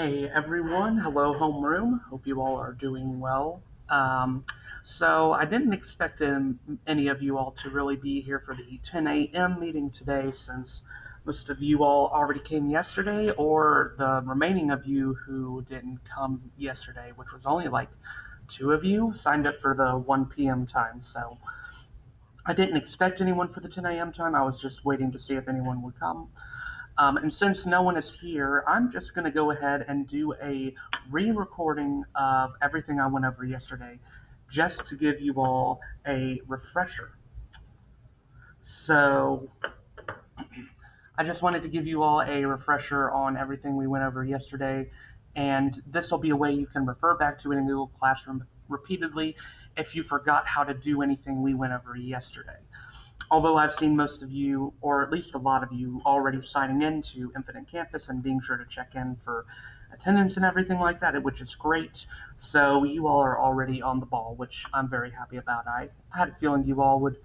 Hey everyone, hello homeroom. Hope you all are doing well. So I didn't expect any of you all to really be here for the 10 a.m. meeting today, since most of you all already came yesterday, or the remaining of you who didn't come yesterday, which was only like two of you, signed up for the 1 p.m. time. So I didn't expect anyone for the 10 a.m. time. I was just waiting to see if anyone would come. And since no one is here, I'm just going to go ahead and do a re-recording of everything I went over yesterday, just to give you all a refresher. So I just wanted to give you all a refresher on everything we went over yesterday, and this will be a way you can refer back to it in Google Classroom repeatedly if you forgot how to do anything we went over yesterday. Although I've seen most of you, or at least a lot of you, already signing in to Infinite Campus and being sure to check in for attendance and everything like that, which is great. So you all are already on the ball, which I'm very happy about. I had a feeling you all would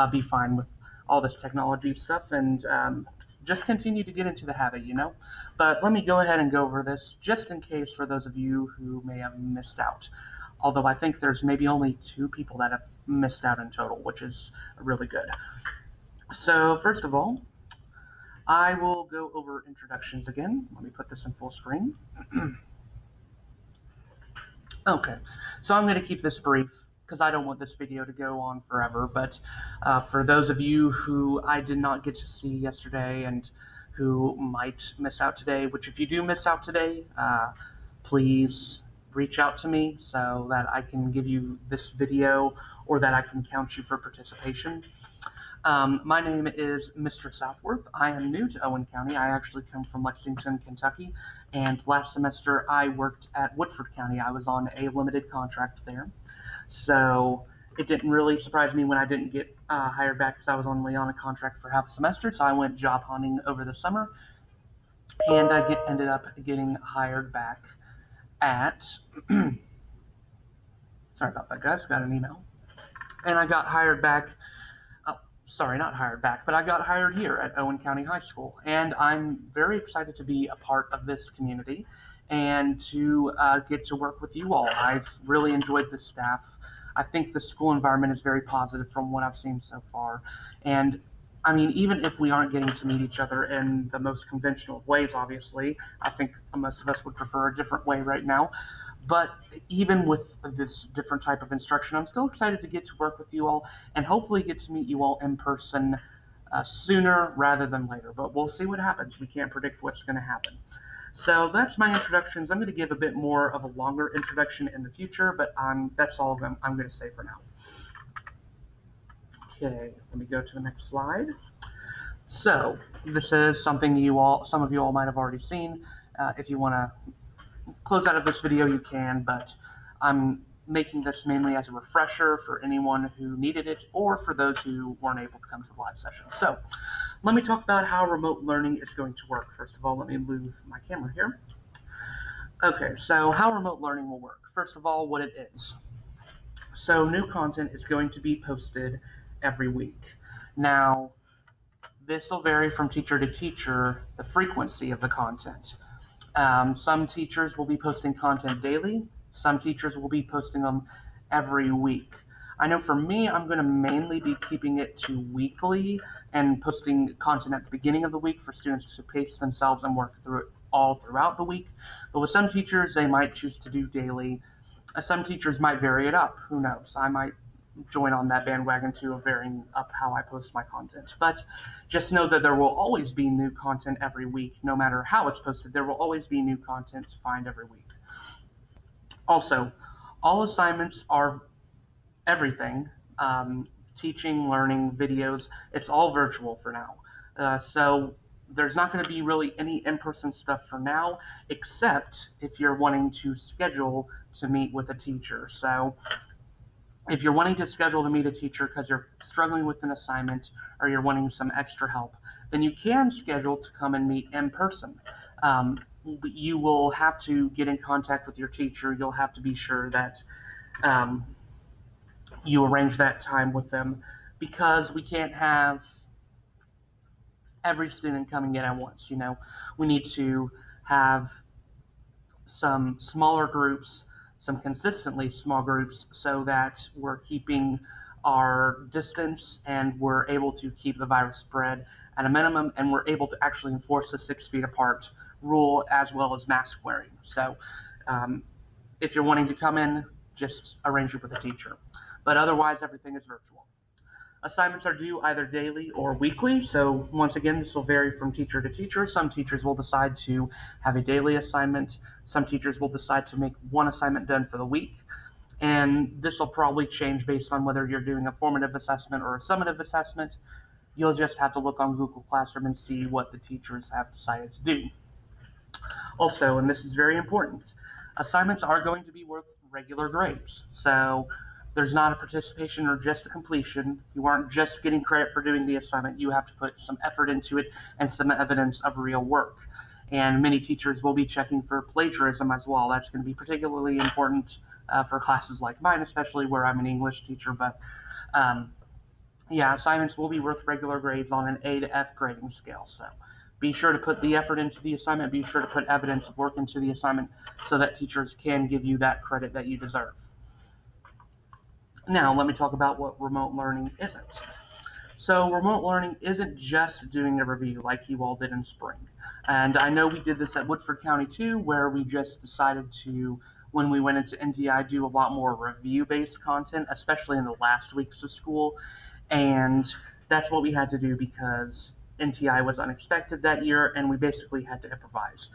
be fine with all this technology stuff and just continue to get into the habit, you know? But let me go ahead and go over this just in case for those of you who may have missed out. Although I think there's maybe only two people that have missed out in total, which is really good. So first of all, I will go over introductions again. Let me put this in full screen. Okay, so I'm going to keep this brief because I don't want this video to go on forever, but for those of you who I did not get to see yesterday and who might miss out today, which if you do miss out today, please reach out to me so that I can give you this video or that I can count you for participation. My name is Mr. Southworth. I am new to Owen County. I actually come from Lexington, Kentucky, and last semester I worked at Woodford County. I was on a limited contract there, so it didn't really surprise me when I didn't get hired back because I was only on a contract for half a semester, so I went job hunting over the summer, and I ended up getting hired back at sorry about that, guys, got an email. And I got hired back sorry, not hired back, but I got hired here at Owen County High School, and I'm very excited to be a part of this community and to get to work with you all. I've really enjoyed the staff. I think the school environment is very positive from what I've seen so far, and I mean, even if we aren't getting to meet each other in the most conventional of ways, obviously, I think most of us would prefer a different way right now. But even with this different type of instruction, I'm still excited to get to work with you all and hopefully get to meet you all in person sooner rather than later. But we'll see what happens. We can't predict what's going to happen. So that's my introductions. I'm going to give a bit more of a longer introduction in the future, but that's all I'm going to say for now. Okay, let me go to the next slide. So this is something some of you all might have already seen. If you want to close out of this video, you can, but I'm making this mainly as a refresher for anyone who needed it or for those who weren't able to come to the live session. So let me talk about how remote learning is going to work. First of all, let me move my camera here. Okay, so how remote learning will work. First of all, what it is. So new content is going to be posted every week. Now, this will vary from teacher to teacher, the frequency of the content. Some teachers will be posting content daily. Some teachers will be posting them every week. I know for me, I'm going to mainly be keeping it to weekly and posting content at the beginning of the week for students to pace themselves and work through it all throughout the week. But with some teachers, they might choose to do daily. Some teachers might vary it up. Who knows? I might join on that bandwagon too of varying up how I post my content. But just know that there will always be new content every week, no matter how it's posted. There will always be new content to find every week. Also, all assignments are everything, teaching, learning, videos, it's all virtual for now. So there's not going to be really any in-person stuff for now, except if you're wanting to schedule to meet with a teacher. So if you're wanting to schedule to meet a teacher because you're struggling with an assignment or you're wanting some extra help, then you can schedule to come and meet in person. You will have to get in contact with your teacher. You'll have to be sure that you arrange that time with them, because we can't have every student coming in at once. We need to have some smaller groups, some consistently small groups, so that we're keeping our distance and we're able to keep the virus spread at a minimum, and we're able to actually enforce the 6 feet apart rule as well as mask wearing. So if you're wanting to come in, just arrange it with a teacher. But otherwise, everything is virtual. Assignments are due either daily or weekly, so once again, this will vary from teacher to teacher. Some teachers will decide to have a daily assignment. Some teachers will decide to make one assignment done for the week. And this will probably change based on whether you're doing a formative assessment or a summative assessment. You'll just have to look on Google Classroom and see what the teachers have decided to do. Also, and this is very important, assignments are going to be worth regular grades. So there's not a participation or just a completion. You aren't just getting credit for doing the assignment. You have to put some effort into it and some evidence of real work. And many teachers will be checking for plagiarism as well. That's going to be particularly important for classes like mine, especially where I'm an English teacher. But yeah, assignments will be worth regular grades on an A to F grading scale. So be sure to put the effort into the assignment. Be sure to put evidence of work into the assignment so that teachers can give you that credit that you deserve. Now, let me talk about what remote learning isn't. So remote learning isn't just doing a review like you all did in spring. And I know we did this at Woodford County too, where we just decided to, when we went into NTI, do a lot more review-based content, especially in the last weeks of school. And that's what we had to do because NTI was unexpected that year, and we basically had to improvise.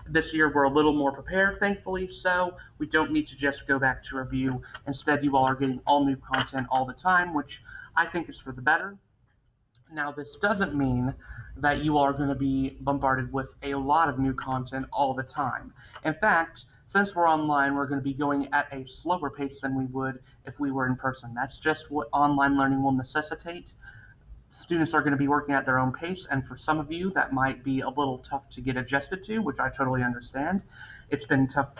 This year we're a little more prepared, thankfully, so we don't need to just go back to review. Instead, you all are getting all new content all the time, which I think is for the better. Now, this doesn't mean that you are going to be bombarded with a lot of new content all the time. In fact, since we're online, we're going to be going at a slower pace than we would if we were in person. That's just what online learning will necessitate. Students are going to be working at their own pace, and for some of you, that might be a little tough to get adjusted to, which I totally understand. It's been tough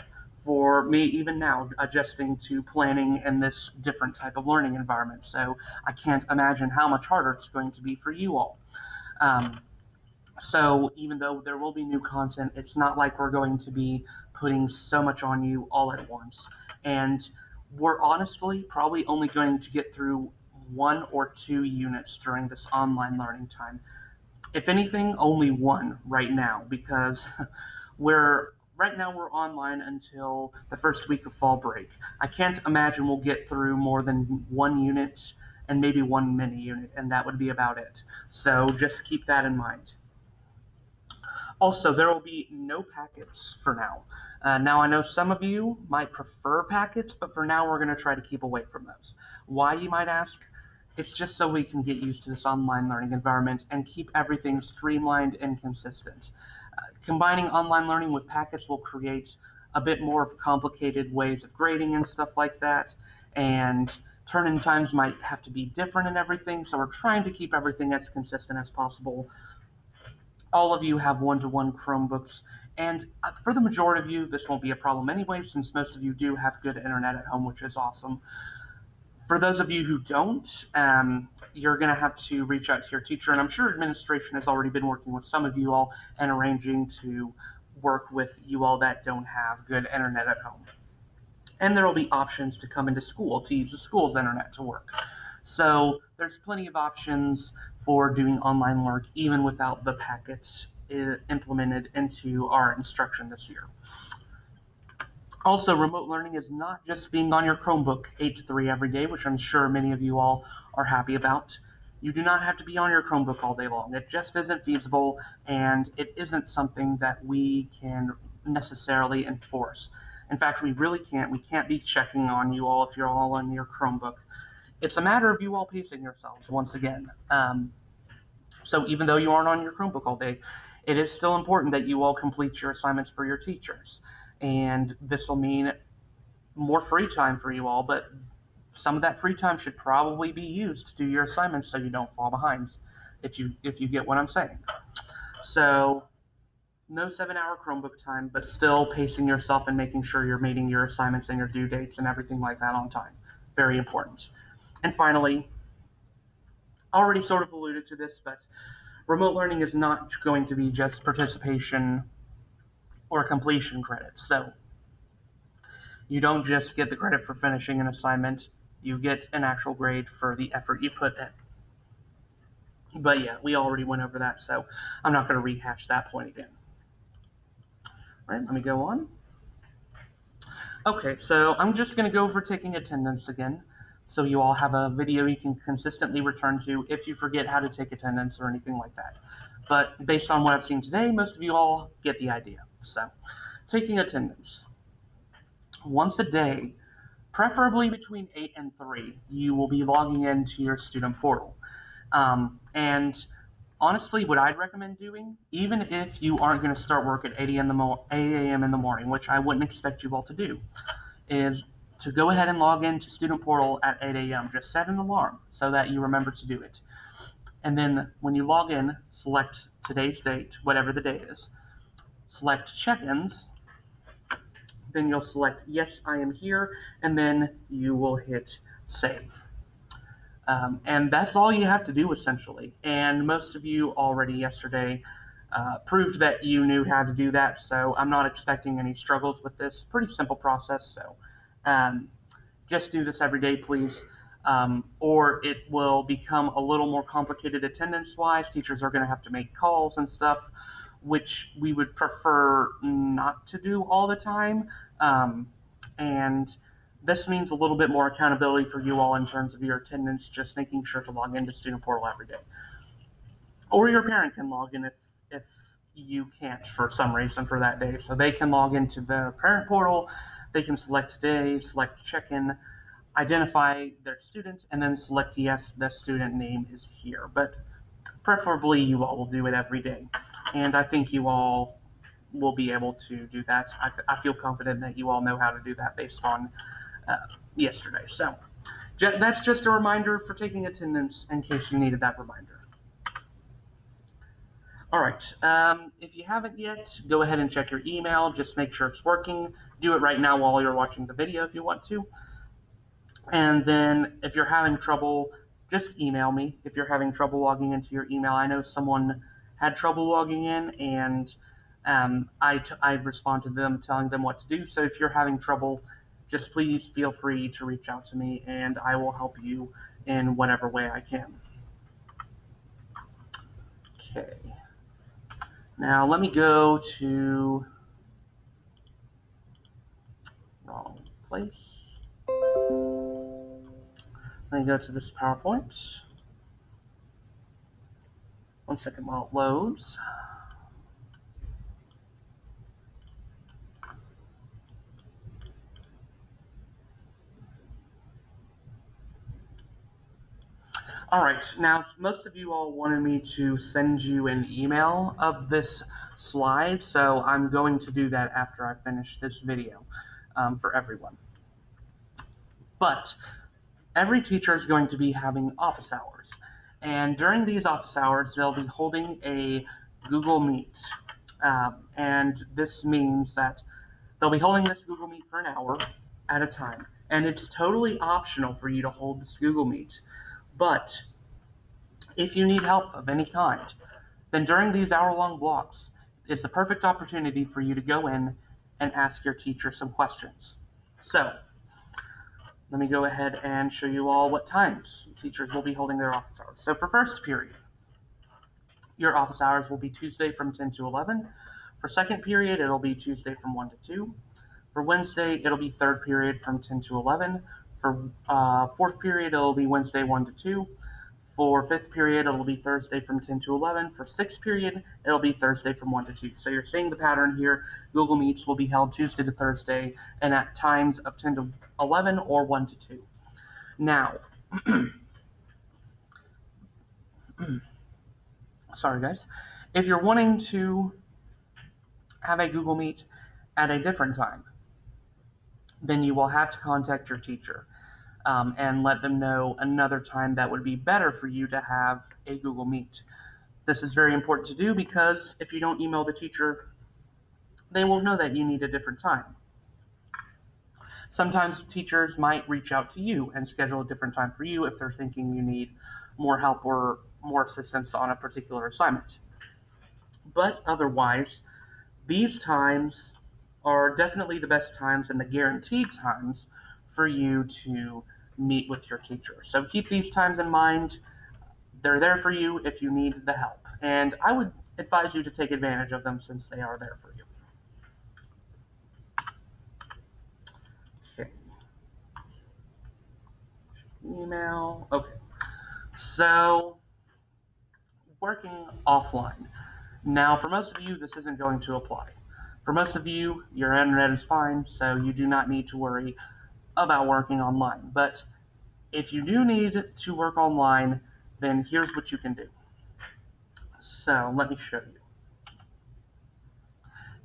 for me even now, adjusting to planning in this different type of learning environment. So I can't imagine how much harder it's going to be for you all. So even though there will be new content, it's not like we're going to be putting so much on you all at once. And we're honestly probably only going to get through 1 or 2 units during this online learning time. If anything, only 1 right now, because right now we're online until the first week of fall break. I can't imagine we'll get through more than 1 unit and maybe 1 mini unit, and that would be about it. So just keep that in mind. Also, there will be no packets for now. Now, I know some of you might prefer packets, but for now we're going to try to keep away from those. Why, you might ask? It's just so we can get used to this online learning environment and keep everything streamlined and consistent. Combining online learning with packets will create a bit more of complicated ways of grading and stuff like that, and turn-in times might have to be different and everything, so we're trying to keep everything as consistent as possible. All of you have one-to-one Chromebooks, and for the majority of you, this won't be a problem anyway, since most of you do have good internet at home, which is awesome. For those of you who don't, you're going to have to reach out to your teacher, and I'm sure administration has already been working with some of you all and arranging to work with you all that don't have good internet at home. And there will be options to come into school to use the school's internet to work. So there's plenty of options for doing online work even without the packets implemented into our instruction this year. Also, remote learning is not just being on your Chromebook 8 to 3 every day, which I'm sure many of you all are happy about. You do not have to be on your Chromebook all day long. It just isn't feasible, and it isn't something that we can necessarily enforce. In fact, we really can't. We can't be checking on you all if you're all on your Chromebook. It's a matter of you all pacing yourselves, once again. So even though you aren't on your Chromebook all day, it is still important that you all complete your assignments for your teachers. And this will mean more free time for you all, but some of that free time should probably be used to do your assignments so you don't fall behind, if you get what I'm saying. So no 7-hour Chromebook time, but still pacing yourself and making sure you're meeting your assignments and your due dates and everything like that on time. Very important. And finally, already sort of alluded to this, but remote learning is not going to be just participation or completion credits. So you don't just get the credit for finishing an assignment, you get an actual grade for the effort you put in. But yeah, we already went over that, so I'm not going to rehash that point again. All right, let me go on. Okay, so I'm just going to go over taking attendance again, so you all have a video you can consistently return to if you forget how to take attendance or anything like that. But based on what I've seen today, most of you all get the idea. So, taking attendance. Once a day, preferably between 8 and 3, you will be logging into your student portal. And honestly, what I'd recommend doing, even if you aren't going to start work at 8 a.m. in the morning, which I wouldn't expect you all to do, is to go ahead and log into Student Portal at 8 a.m. Just set an alarm so that you remember to do it. And then when you log in, select today's date, whatever the date is. Select check-ins. Then you'll select yes, I am here, and then you will hit save. And that's all you have to do, essentially. And most of you already yesterday proved that you knew how to do that, so I'm not expecting any struggles with this. Pretty simple process, so just do this every day, please. Or it will become a little more complicated attendance-wise. Teachers are going to have to make calls and stuff, which we would prefer not to do all the time. And this means a little bit more accountability for you all in terms of your attendance, just making sure to log into Student Portal every day. Or your parent can log in if you can't for some reason for that day. So they can log into the parent portal, they can select today, select check-in, identify their student, and then select yes, the student name is here. But preferably you all will do it every day. And I think you all will be able to do that. I feel confident that you all know how to do that based on yesterday. So that's just a reminder for taking attendance in case you needed that reminder. All right, if you haven't yet, go ahead and check your email. Just make sure it's working. Do it right now while you're watching the video if you want to. And then if you're having trouble, just email me if you're having trouble logging into your email. I know someone had trouble logging in, and I responded to them telling them what to do. So if you're having trouble, just please feel free to reach out to me, and I will help you in whatever way I can. Okay. Now let me go to wrong place. Let me go to this PowerPoint. One second while it loads. Alright, now most of you all wanted me to send you an email of this slide, so I'm going to do that after I finish this video for everyone. But every teacher is going to be having office hours, and during these office hours they'll be holding a Google Meet, and this means that they'll be holding this Google Meet for an hour at a time, and it's totally optional for you to hold this Google Meet. But if you need help of any kind, then during these hour-long blocks, it's the perfect opportunity for you to go in and ask your teacher some questions. So, let me go ahead and show you all what times teachers will be holding their office hours. So for first period, your office hours will be Tuesday from 10 to 11. For second period, it'll be Tuesday from 1 to 2. For Wednesday, it'll be third period from 10 to 11. For fourth period, it'll be Wednesday 1 to 2. For fifth period, it'll be Thursday from 10 to 11. For sixth period, it'll be Thursday from 1 to 2. So you're seeing the pattern here. Google Meets will be held Tuesday to Thursday and at times of 10 to 11 or 1 to 2. Now, sorry guys, if you're wanting to have a Google Meet at a different time, then you will have to contact your teacher. And let them know another time that would be better for you to have a Google Meet. This is very important to do because if you don't email the teacher, they won't know that you need a different time. Sometimes teachers might reach out to you and schedule a different time for you if they're thinking you need more help or more assistance on a particular assignment. But otherwise, These times are definitely the best times and the guaranteed times for you to meet with your teacher. So keep these times in mind. They're there for you if you need the help. And I would advise you to take advantage of them since they are there for you. Okay. Email. Okay. So, working offline. Now, for most of you, this isn't going to apply. For most of you, your internet is fine, so you do not need to worry about working online. But if you do need to work online, then here's what you can do. So, let me show you.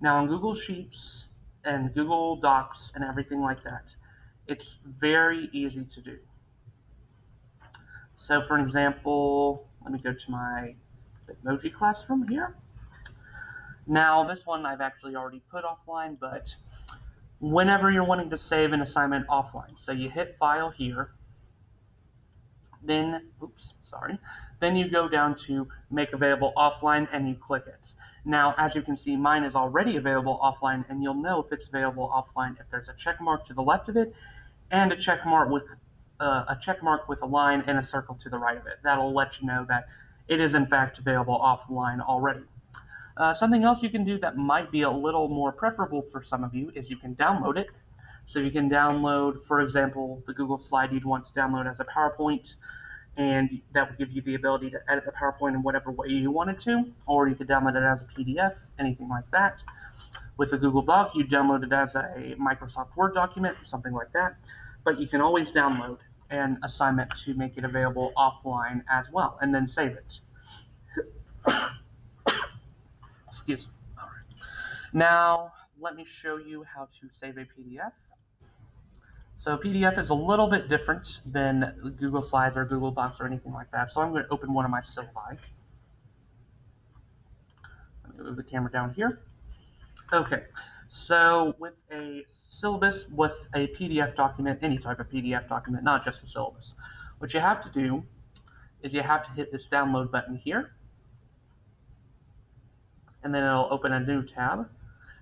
Now, on Google Sheets and Google Docs and everything like that, it's very easy to do. So, for example, let me go to my Bitmoji classroom here. Now, this one I've actually already put offline, but whenever you're wanting to save an assignment offline, so you hit File here, then you go down to Make Available Offline and you click it. Now, as you can see, mine is already available offline, and you'll know if it's available offline if there's a check mark to the left of it and a check mark with a line and a circle to the right of it. That'll let you know that it is in fact available offline already. Something else you can do that might be a little more preferable for some of you is you can download it. So you can download, for example, the Google slide you'd want to download as a PowerPoint, and that would give you the ability to edit the PowerPoint in whatever way you wanted to, or you could download it as a PDF, anything like that. With a Google Doc, you download it as a Microsoft Word document, something like that. But you can always download an assignment to make it available offline as well, and then save it. Excuse me. All right. Now, let me show you how to save a PDF. So PDF is a little bit different than Google Slides or Google Docs or anything like that. So I'm going to open one of my syllabi. Let me move the camera down here. Okay, so with a syllabus, with a PDF document, any type of PDF document, not just a syllabus, what you have to do is you have to hit this download button here, and then it'll open a new tab,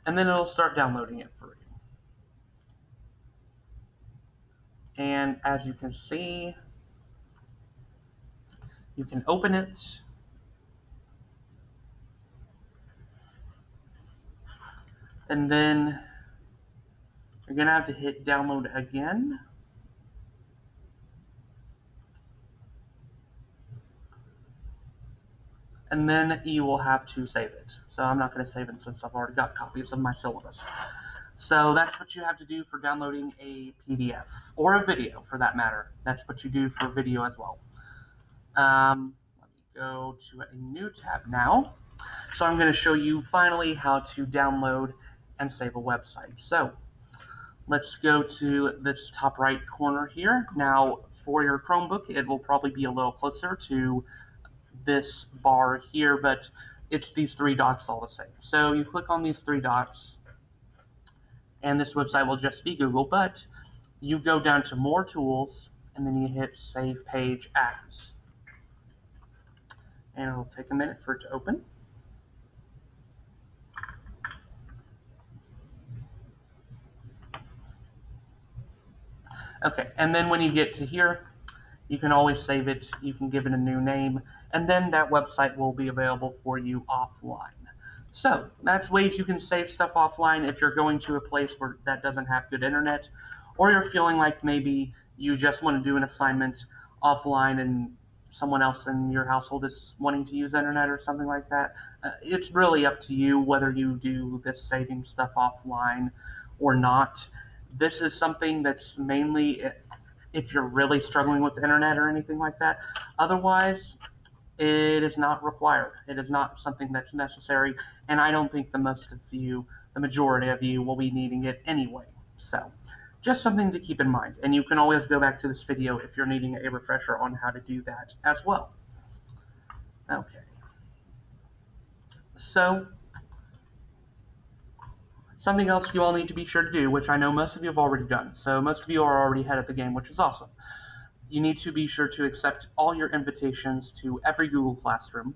and then it'll start downloading it for you. And as you can see, you can open it, and then you're going to have to hit download again. And then you will have to save it. So I'm not going to save it since I've already got copies of my syllabus. So that's what you have to do for downloading a PDF, or a video for that matter. That's what you do for video as well. Let me go to a new tab now. So I'm going to show you finally how to download and save a website. So let's go to this top right corner here. Now for your Chromebook, it will probably be a little closer to this bar here, but it's these three dots all the same. So you click on these three dots, and this website will just be Google, but you go down to More Tools, and then you hit Save Page As. And it'll take a minute for it to open. Okay, and then when you get to here, you can always save it, you can give it a new name, and then that website will be available for you offline. So that's ways you can save stuff offline if you're going to a place where that doesn't have good internet, or you're feeling like maybe you just want to do an assignment offline and someone else in your household is wanting to use internet or something like that. It's really up to you whether you do this saving stuff offline or not. This is something that's mainly if you're really struggling with the internet or anything like that. Otherwise, it is not required. It is not something that's necessary, and I don't think the majority of you will be needing it anyway. So, just something to keep in mind. And you can always go back to this video if you're needing a refresher on how to do that as well. Okay. So, something else you all need to be sure to do, which I know most of you have already done. So most of you are already ahead of the game, which is awesome. You need to be sure to accept all your invitations to every Google Classroom.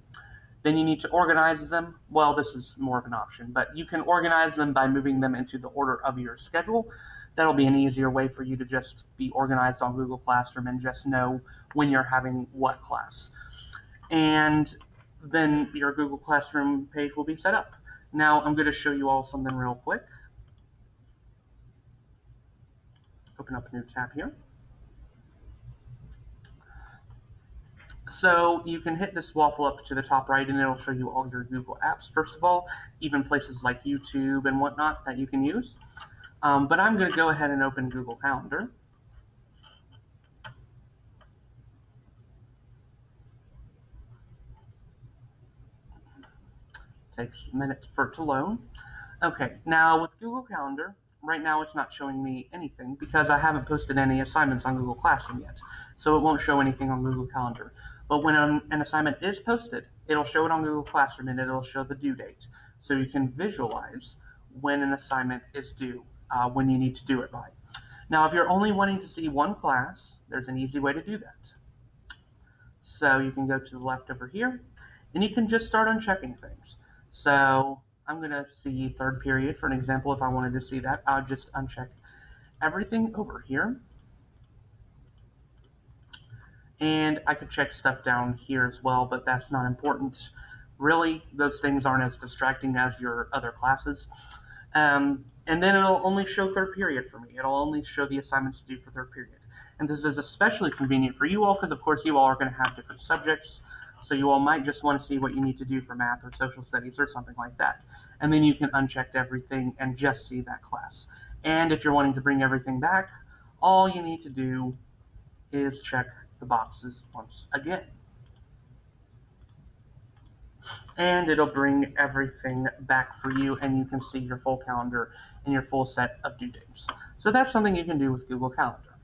Then you need to organize them. Well, this is more of an option, but you can organize them by moving them into the order of your schedule. That'll be an easier way for you to just be organized on Google Classroom and just know when you're having what class. And then your Google Classroom page will be set up. Now I'm going to show you all something real quick. Open up a new tab here. So you can hit this waffle up to the top right and it'll show you all your Google apps, first of all, even places like YouTube and whatnot that you can use. But I'm going to go ahead and open Google Calendar. Takes a minute for it to load. Okay, now with Google Calendar, right now it's not showing me anything because I haven't posted any assignments on Google Classroom yet. So it won't show anything on Google Calendar. But when an assignment is posted, it'll show it on Google Classroom and it'll show the due date. So you can visualize when an assignment is due, when you need to do it by. Now, if you're only wanting to see one class, there's an easy way to do that. So you can go to the left over here, and you can just start unchecking things. So I'm going to see third period, for an example. If I wanted to see that, I would just uncheck everything over here. And I could check stuff down here as well, but that's not important. Really, those things aren't as distracting as your other classes. And then it'll only show third period for me. It'll only show the assignments due for third period. And this is especially convenient for you all because, of course, you all are going to have different subjects. So you all might just want to see what you need to do for math or social studies or something like that. And then you can uncheck everything and just see that class. And if you're wanting to bring everything back, all you need to do is check the boxes once again. And it'll bring everything back for you, and you can see your full calendar and your full set of due dates. So that's something you can do with Google Calendar.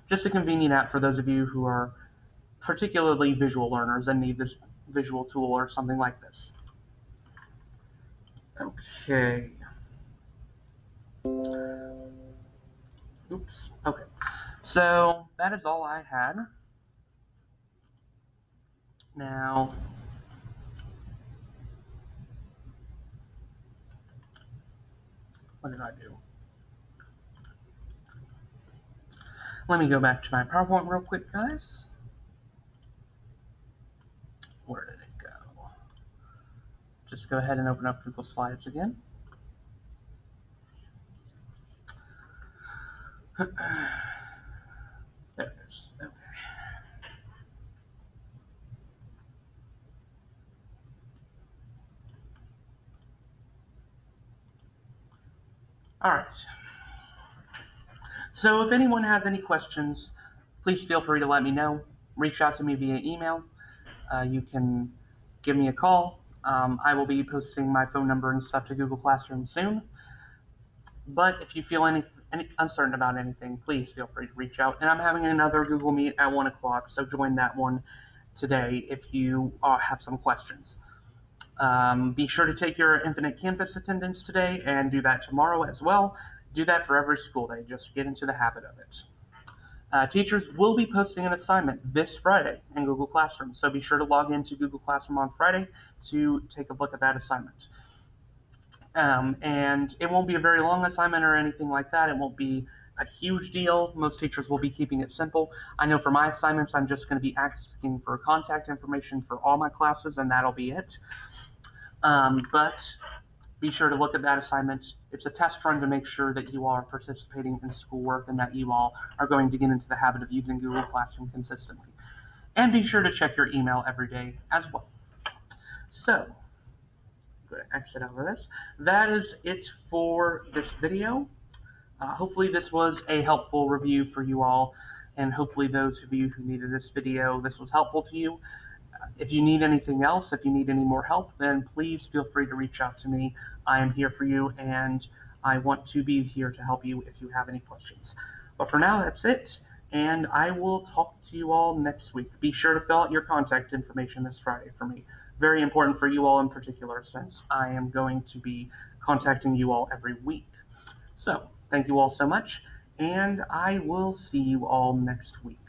Just a convenient app for those of you who are particularly visual learners and need this visual tool or something like this. Okay. Oops. Okay. So that is all I had. Now, what did I do? Let me go back to my PowerPoint real quick, guys. Where did it go? Just go ahead and open up Google Slides again. There it is. Okay. All right. So if anyone has any questions, please feel free to let me know. Reach out to me via email. You can give me a call. I will be posting my phone number and stuff to Google Classroom soon. But if you feel any uncertain about anything, please feel free to reach out. And I'm having another Google Meet at 1 o'clock, so join that one today if you have some questions. Be sure to take your Infinite Campus attendance today and do that tomorrow as well. Do that for every school day. Just get into the habit of it. Teachers will be posting an assignment this Friday in Google Classroom, so be sure to log into Google Classroom on Friday to take a look at that assignment. And it won't be a very long assignment or anything like that. It won't be a huge deal. Most teachers will be keeping it simple. I know for my assignments, I'm just going to be asking for contact information for all my classes, and that'll be it. But be sure to look at that assignment. It's a test run to make sure that you all are participating in schoolwork and that you all are going to get into the habit of using Google Classroom consistently. And be sure to check your email every day as well. So, I'm going to exit out of this. That is it for this video. Hopefully this was a helpful review for you all, and hopefully those of you who needed this video, this was helpful to you. If you need anything else, if you need any more help, then please feel free to reach out to me. I am here for you, and I want to be here to help you if you have any questions. But for now, that's it, and I will talk to you all next week. Be sure to fill out your contact information this Friday for me. Very important for you all in particular, since I am going to be contacting you all every week. So, thank you all so much, and I will see you all next week.